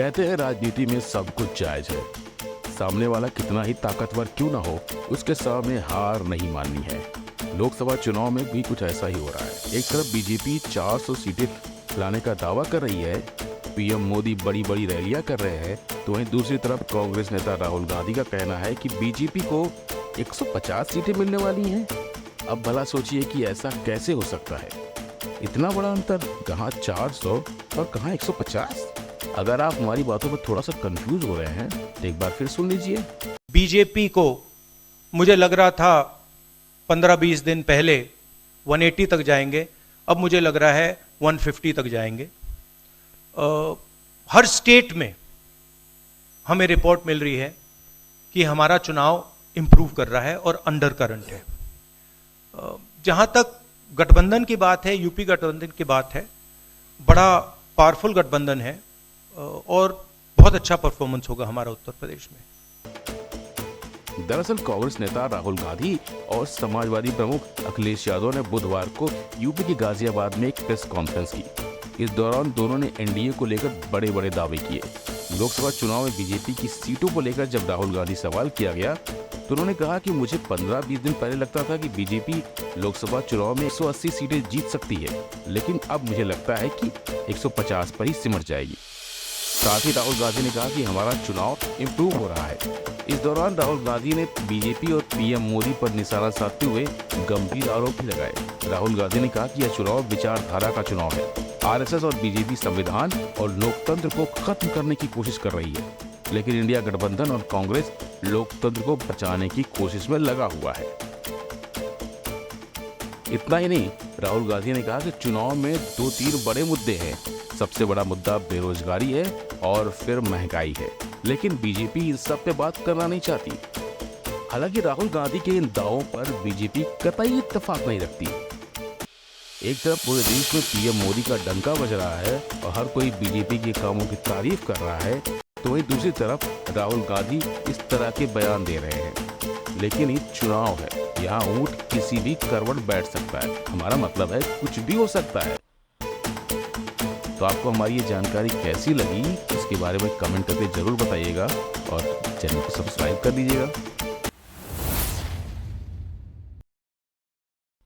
कहते हैं राजनीति में सब कुछ जायज है। सामने वाला कितना ही ताकतवर क्यों ना हो, उसके सामने हार नहीं माननी है। लोकसभा चुनाव में भी कुछ ऐसा ही हो रहा है। एक तरफ बीजेपी 400 सीटें लाने का दावा कर रही है, पीएम मोदी बड़ी बड़ी रैलियां कर रहे हैं, तो वहीं दूसरी तरफ कांग्रेस नेता राहुल गांधी का कहना है कि बीजेपी को 150 सीटें मिलने वाली हैं। अब भला सोचिए कि ऐसा कैसे हो सकता है। इतना बड़ा अंतर, कहाँ 400 और कहाँ 150। अगर आप हमारी बातों पर थोड़ा सा कंफ्यूज हो रहे हैं तो एक बार फिर सुन लीजिए। बीजेपी को मुझे लग रहा था 15-20 दिन पहले 180 तक जाएंगे, अब मुझे लग रहा है 150 तक जाएंगे। हर स्टेट में हमें रिपोर्ट मिल रही है कि हमारा चुनाव इंप्रूव कर रहा है और अंडर करंट है। जहां तक गठबंधन की बात है, यूपी गठबंधन की बात है, बड़ा पावरफुल गठबंधन है और बहुत अच्छा परफॉर्मेंस होगा हमारा उत्तर प्रदेश में। दरअसल कांग्रेस नेता राहुल गांधी और समाजवादी प्रमुख अखिलेश यादव ने बुधवार को यूपी के गाजियाबाद में एक प्रेस कॉन्फ्रेंस की। इस दौरान दोनों ने एनडीए को लेकर बड़े बड़े दावे किए। लोकसभा चुनाव में बीजेपी की सीटों को लेकर जब राहुल गांधी सवाल किया गया तो उन्होंने कहा कि मुझे 15-20 दिन पहले लगता था कि बीजेपी लोकसभा चुनाव में 180 सीटें जीत सकती है, लेकिन अब मुझे लगता है कि 150 पर ही सिमट जाएगी। साथ ही राहुल गांधी ने कहा कि हमारा चुनाव इम्प्रूव हो रहा है। इस दौरान राहुल गांधी ने बीजेपी और पीएम मोदी पर निशाना साधते हुए गंभीर आरोप भी लगाए। राहुल गांधी ने कहा कि यह चुनाव विचारधारा का चुनाव है। आरएसएस और बीजेपी संविधान और लोकतंत्र को खत्म करने की कोशिश कर रही है, लेकिन इंडिया गठबंधन और कांग्रेस लोकतंत्र को बचाने की कोशिश में लगा हुआ है। इतना ही नहीं, राहुल गांधी ने कहा कि चुनाव में 2-3 बड़े मुद्दे हैं। सबसे बड़ा मुद्दा बेरोजगारी है और फिर महंगाई है, लेकिन बीजेपी इन सब पे बात करना नहीं चाहती। हालांकि राहुल गांधी के इन दावों पर बीजेपी कतई इत्तेफाक नहीं रखती। एक तरफ पूरे देश में पीएम मोदी का डंका बज रहा है और हर कोई बीजेपी के कामों की तारीफ कर रहा है, तो वहीं दूसरी तरफ राहुल गांधी इस तरह के बयान दे रहे हैं। लेकिन ये चुनाव है, यहाँ ऊंट किसी भी करवट बैठ सकता है। हमारा मतलब है कुछ भी हो सकता है। तो आपको हमारी ये जानकारी कैसी लगी, इसके बारे में कमेंट करके जरूर बताइएगा और चैनल को सब्सक्राइब कर दीजिएगा।